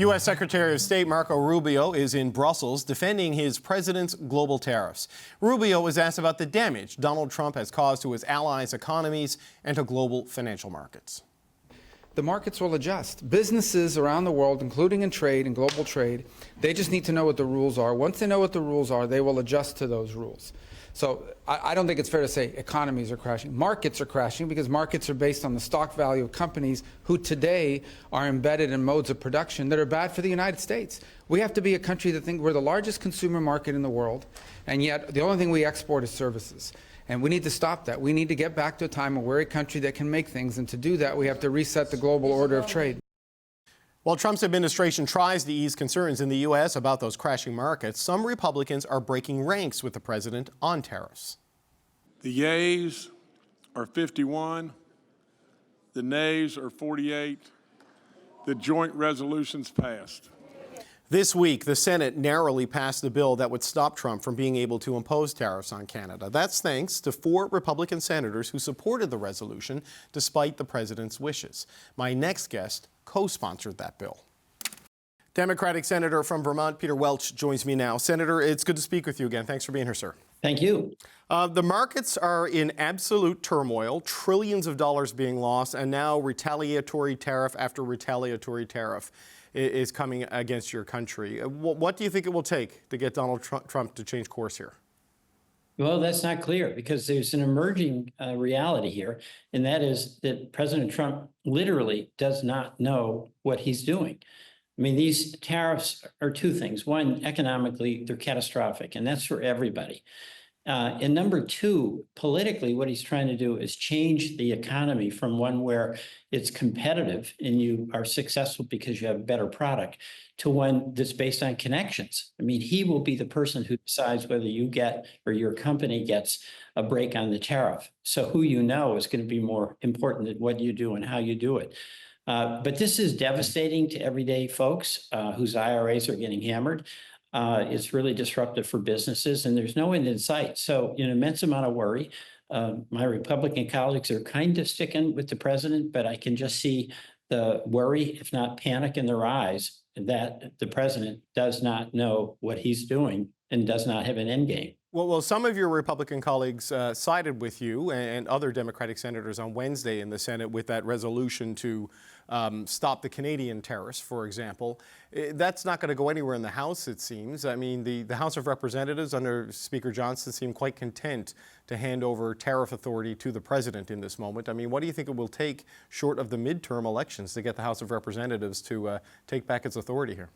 U.S. Secretary of State Marco Rubio is in Brussels defending his president's global tariffs. Rubio was asked about the damage Donald Trump has caused to his allies' economies and to global financial markets. The markets will adjust. Businesses around the world, including in trade and global trade, they just need to know what the rules are. Once they know what the rules are, they will adjust to those rules. So I don't think it's fair to say economies are crashing. Markets are crashing because markets are based on the stock value of companies who today are embedded in modes of production that are bad for the United States. We have to be a country that thinks we're the largest consumer market in the world, and yet the only thing we export is services. And we need to stop that. We need to get back to a time where we're a country that can make things, and to do that we have to reset the global order of trade. While Trump's administration tries to ease concerns in the U.S. about those crashing markets, some Republicans are breaking ranks with the president on tariffs. The yeas are 51, the nays are 48. The joint resolution's passed. This week, the Senate narrowly passed a bill that would stop Trump from being able to impose tariffs on Canada. That's thanks to 4 Republican senators who supported the resolution despite the president's wishes. My next guest co-sponsored that bill. Democratic Senator from Vermont, Peter Welch, joins me now. Senator, it's good to speak with you again. Thanks for being here, sir. Thank you. The markets are in absolute turmoil, trillions of dollars being lost, and now retaliatory tariff after retaliatory tariff is coming against your country. What do you think it will take to get Donald Trump to change course here? Well, that's not clear because there's an emerging reality here, and that is that President Trump literally does not know what he's doing. I mean, these tariffs are 2 things. One, economically, they're catastrophic, and that's for everybody. And number 2, politically, what he's trying to do is change the economy from one where it's competitive and you are successful because you have a better product to one that's based on connections. I mean, he will be the person who decides whether you get or your company gets a break on the tariff. So who you know is going to be more important than what you do and how you do it. But this is devastating to everyday folks whose IRAs are getting hammered. It's really disruptive for businesses, and there's no end in sight. So an immense amount of worry. My Republican colleagues are kind of sticking with the president, but I can just see the worry, if not panic, in their eyes that the president does not know what he's doing and does not have an end game. Well, some of your Republican colleagues sided with you and other Democratic senators on Wednesday in the Senate with that resolution to stop the Canadian tariffs, for example. That's not going to go anywhere in the House, it seems. I mean, the House of Representatives under Speaker Johnson seem quite content to hand over tariff authority to the president in this moment. I mean, what do you think it will take, short of the midterm elections, to get the House of Representatives to take back its authority here?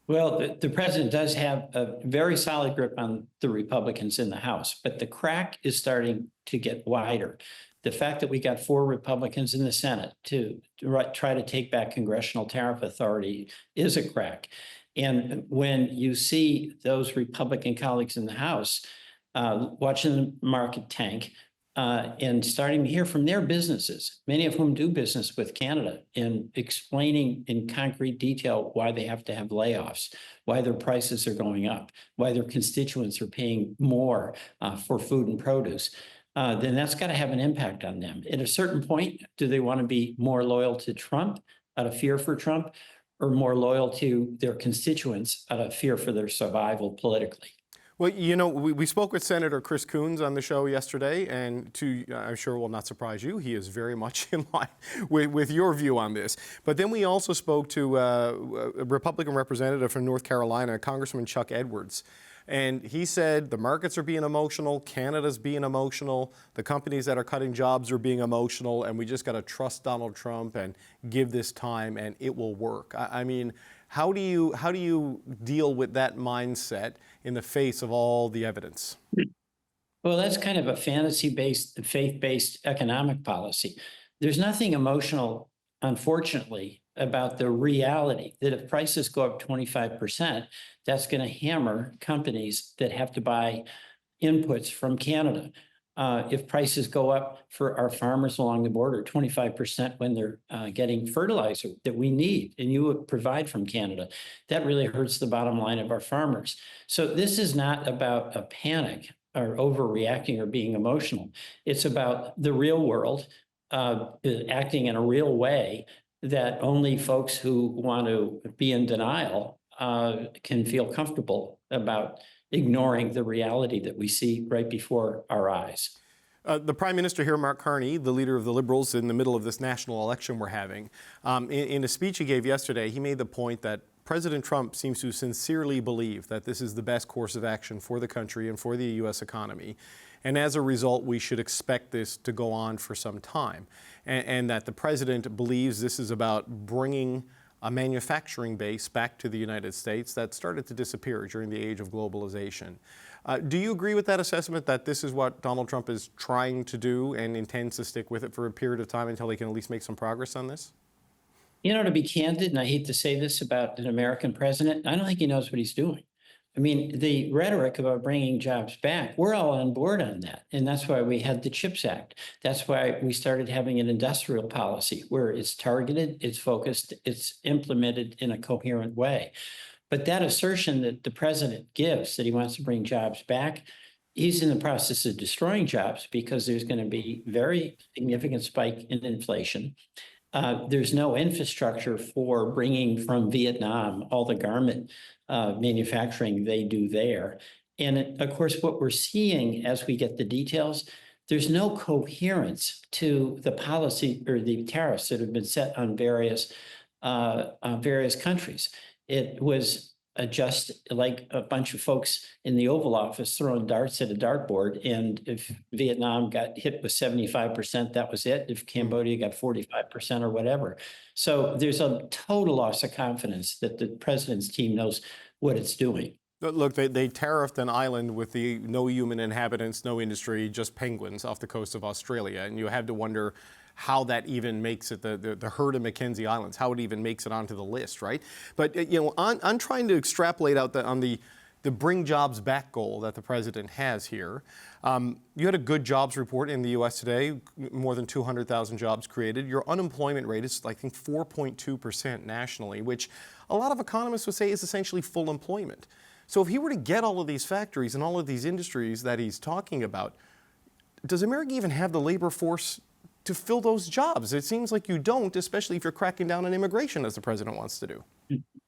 Well, the president does have a very solid grip on the Republicans in the House, but the crack is starting to get wider. The fact that we got 4 Republicans in the Senate to try to take back congressional tariff authority is a crack. And when you see those Republican colleagues in the House watching the market tank, and starting to hear from their businesses, many of whom do business with Canada, in explaining in concrete detail why they have to have layoffs, why their prices are going up, why their constituents are paying more for food and produce, then that's got to have an impact on them. At a certain point, do they want to be more loyal to Trump out of fear for Trump, or more loyal to their constituents out of fear for their survival politically? Well, you know, we spoke with Senator Chris Coons on the show yesterday, and I'm sure will not surprise you, he is very much in line with your view on this. But then we also spoke to a Republican representative from North Carolina, Congressman Chuck Edwards. And he said the markets are being emotional, Canada's being emotional, the companies that are cutting jobs are being emotional, and we just got to trust Donald Trump and give this time and it will work. I mean, how do you deal with that mindset in the face of all the evidence? Well, that's kind of a fantasy-based, faith-based economic policy. There's nothing emotional, unfortunately, about the reality that if prices go up 25%, that's going to hammer companies that have to buy inputs from Canada. If prices go up for our farmers along the border 25% when they're getting fertilizer that we need and you would provide from Canada, that really hurts the bottom line of our farmers. So this is not about a panic or overreacting or being emotional. It's about the real world acting in a real way that only folks who want to be in denial can feel comfortable about ignoring the reality that we see right before our eyes. The Prime Minister here, Mark Carney, the leader of the Liberals in the middle of this national election we're having, in a speech he gave yesterday, he made the point that President Trump seems to sincerely believe that this is the best course of action for the country and for the U.S. economy. And as a result, we should expect this to go on for some time. And that the president believes this is about bringing a manufacturing base back to the United States that started to disappear during the age of globalization. Do you agree with that assessment, that this is what Donald Trump is trying to do and intends to stick with it for a period of time until he can at least make some progress on this? You know, to be candid, and I hate to say this about an American president, I don't think he knows what he's doing. I mean, the rhetoric about bringing jobs back, we're all on board on that. And that's why we had the CHIPS Act. That's why we started having an industrial policy where it's targeted, it's focused, it's implemented in a coherent way. But that assertion that the president gives that he wants to bring jobs back, he's in the process of destroying jobs because there's going to be very significant spike in inflation. There's no infrastructure for bringing from Vietnam all the garment manufacturing they do there. And of course, what we're seeing as we get the details, there's no coherence to the policy or the tariffs that have been set on various countries. It was just like a bunch of folks in the Oval Office throwing darts at a dartboard. And if Vietnam got hit with 75%, that was it. If Cambodia got 45% or whatever. So there's a total loss of confidence that the president's team knows what it's doing. Look, they tariffed an island with the no human inhabitants, no industry, just penguins off the coast of Australia. And you have to wonder how that even makes it, the herd of Mackenzie Islands, how it even makes it onto the list, right? But, you know, I'm trying to extrapolate out on the bring jobs back goal that the president has here. You had a good jobs report in the U.S. today, more than 200,000 jobs created. Your unemployment rate is, I think, 4.2% nationally, which a lot of economists would say is essentially full employment. So if he were to get all of these factories and all of these industries that he's talking about, does America even have the labor force to fill those jobs? It seems like you don't, especially if you're cracking down on immigration, as the president wants to do.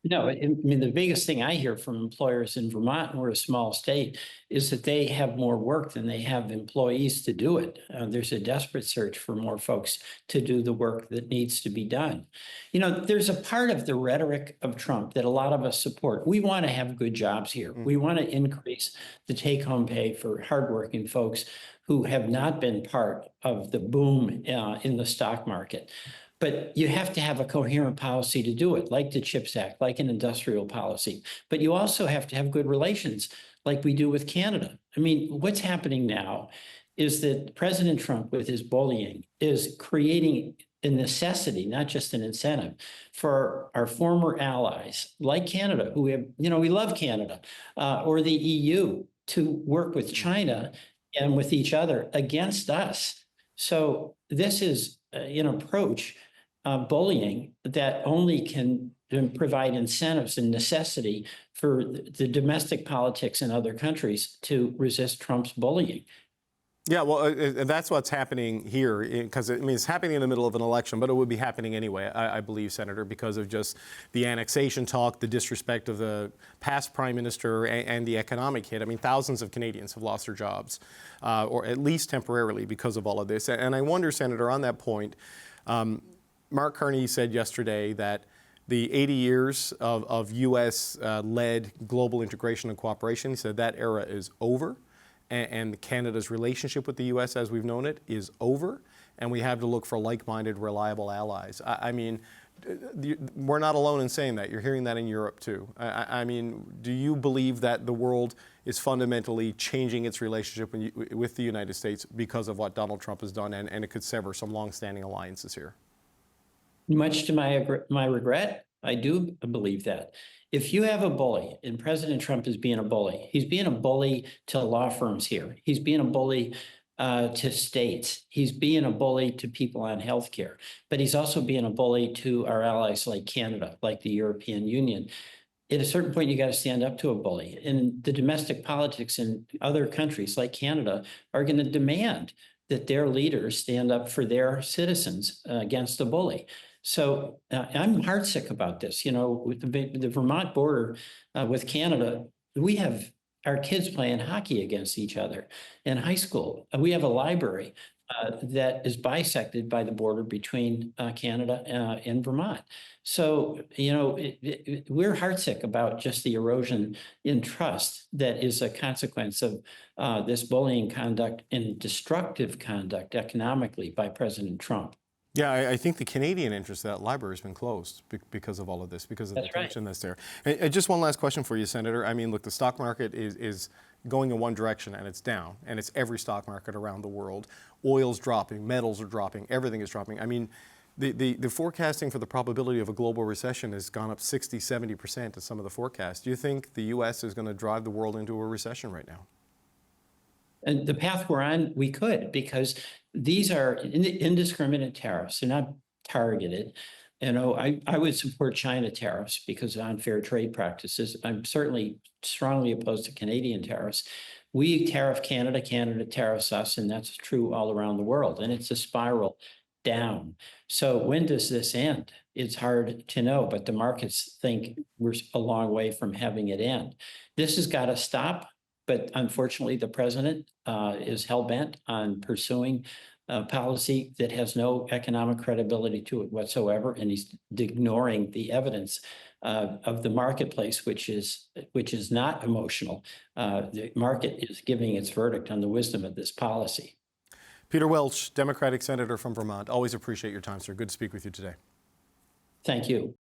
No, I mean, the biggest thing I hear from employers in Vermont, and we're a small state, is that they have more work than they have employees to do it. There's a desperate search for more folks to do the work that needs to be done. You know, there's a part of the rhetoric of Trump that a lot of us support. We want to have good jobs here. We want to increase the take-home pay for hardworking folks who have not been part of the boom in the stock market. But you have to have a coherent policy to do it, like the CHIPS Act, like an industrial policy. But you also have to have good relations, like we do with Canada. I mean, what's happening now is that President Trump, with his bullying, is creating a necessity, not just an incentive, for our former allies, like Canada, who have, you know, we love Canada, or the EU, to work with China and with each other against us. So this is an approach, bullying, that only can provide incentives and necessity for the domestic politics in other countries to resist Trump's bullying. Yeah, well, that's what's happening here, because I mean, it's happening in the middle of an election, but it would be happening anyway, I believe, Senator, because of just the annexation talk, the disrespect of the past prime minister, and the economic hit. I mean, thousands of Canadians have lost their jobs, or at least temporarily, because of all of this. And I wonder, Senator, on that point, Mark Carney said yesterday that the 80 years of U.S.-led global integration and cooperation, he said that era is over. And Canada's relationship with the U.S. as we've known it is over, and we have to look for like-minded, reliable allies. I mean, we're not alone in saying that. You're hearing that in Europe, too. I mean, do you believe that the world is fundamentally changing its relationship with the United States because of what Donald Trump has done, and it could sever some long-standing alliances here? Much to my regret, I do believe that. If you have a bully, and President Trump is being a bully, he's being a bully to law firms here. He's being a bully to states. He's being a bully to people on healthcare, but he's also being a bully to our allies like Canada, like the European Union. At a certain point, you got to stand up to a bully. And the domestic politics in other countries like Canada are going to demand that their leaders stand up for their citizens against the bully. So I'm heartsick about this. You know, with the Vermont border with Canada, we have our kids playing hockey against each other in high school. We have a library that is bisected by the border between Canada and Vermont. So, you know, we're heartsick about just the erosion in trust that is a consequence of this bullying conduct and destructive conduct economically by President Trump. Yeah, I think the Canadian interest of that library has been closed because of all of this, because of the tension that's there. And just one last question for you, Senator. I mean, look, the stock market is going in one direction and it's down, and it's every stock market around the world. Oil's dropping, metals are dropping, everything is dropping. I mean, the forecasting for the probability of a global recession has gone up 60, 70% to some of the forecasts. Do you think the U.S. is going to drive the world into a recession right now? And the path we're on, we could, because these are indiscriminate tariffs. They're not targeted. You know, I would support China tariffs because of unfair trade practices. I'm certainly strongly opposed to Canadian tariffs. We tariff Canada, Canada tariffs us, and that's true all around the world. And it's a spiral down. So when does this end? It's hard to know, but the markets think we're a long way from having it end. This has got to stop. But unfortunately, the president is hell-bent on pursuing a policy that has no economic credibility to it whatsoever, and he's ignoring the evidence of the marketplace, which is not emotional. The market is giving its verdict on the wisdom of this policy. Peter Welch, Democratic Senator from Vermont. Always appreciate your time, sir. Good to speak with you today. Thank you.